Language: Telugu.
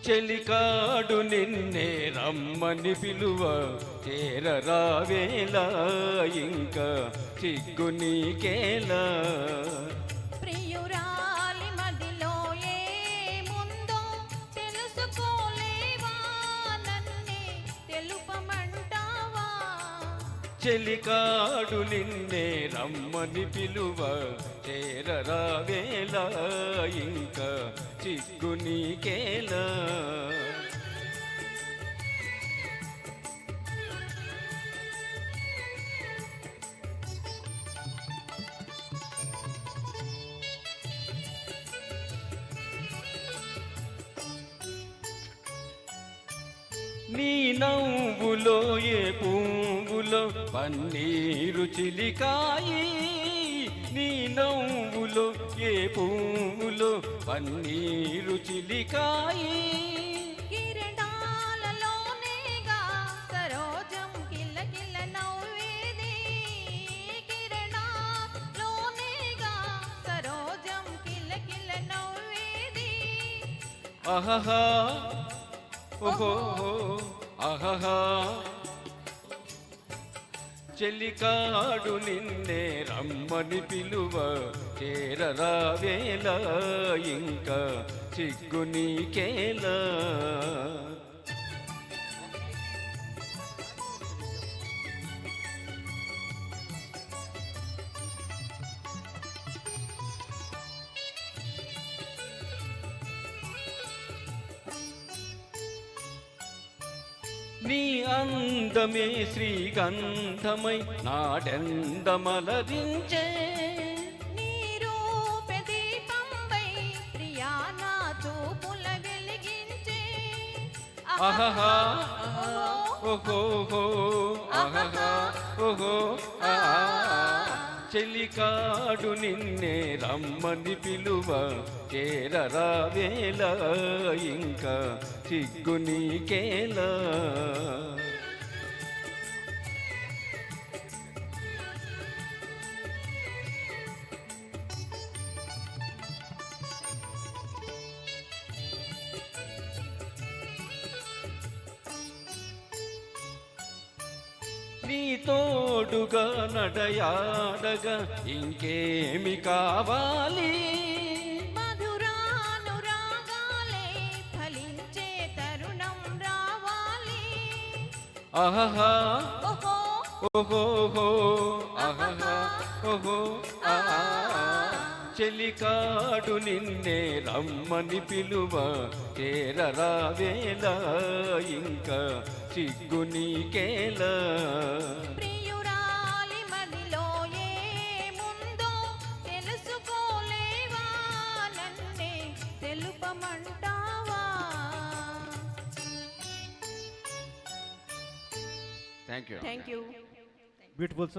చెలికాడు నిన్నే రమ్మని పిలువ చేరరావేలా ఇంకా సిగ్గు నీకేలా. ప్రియురాలి మదిలో ఏముందో తెలుసుకోలేవా, నన్నే తెలుపమంటావా. చెలికాడు నిన్నే రమ్మని పిలువ చేరరావేలా ఇంకా సిగ్గు నీకేలా. నీ నవ్వులో ఏ పువ్వులో పన్నీరు చిలికాయి, నీ నవ్వులో ఏ పువ్వులో పన్నీరు చిలికాయి. కిరణాలలోనేగా సరోజం కిలకిల నవ్వేది, కిరణాలలోనేగా సరోజం కిలకిల నవ్వేది. ఆహాహా ఓహో ఆహాహా. చెలికాడు నిన్నే రమ్మని పిలువ చేరరావేలా ఇంకా సిగ్గు నీకేలా. నీ అందమే శ్రీగంధమై నాడెందమలరించే, నీ రూప దీపంపై ప్రియా నా చూపుల వెలిగించే. ఆహాహా ఓహో ఆహాహా ఓహో ఆ. చెలికాడు నిన్నే రమ్మని పిలువ చేరరావేలా ఇంకా సిగ్గు నీకేలా. నీ తోడుగా నడయాడగా ఇంకేమి కావాలి. మధురానురాగాలే ఫలించే తరుణం రావాలి. ఆహాహా ఓహో ఓహో ఆహాహా ఓహో ఆ. చెలికాడు నిన్నే రమ్మని పిలువ చేరరావేలా ఇంకా సిగ్గు నీకేలా. ప్రియురాలి మదిలో ఏముందో తెలుసుకోలేవా, నన్నే తెలుపమంటావా. Thank you. Thank you. Beautiful.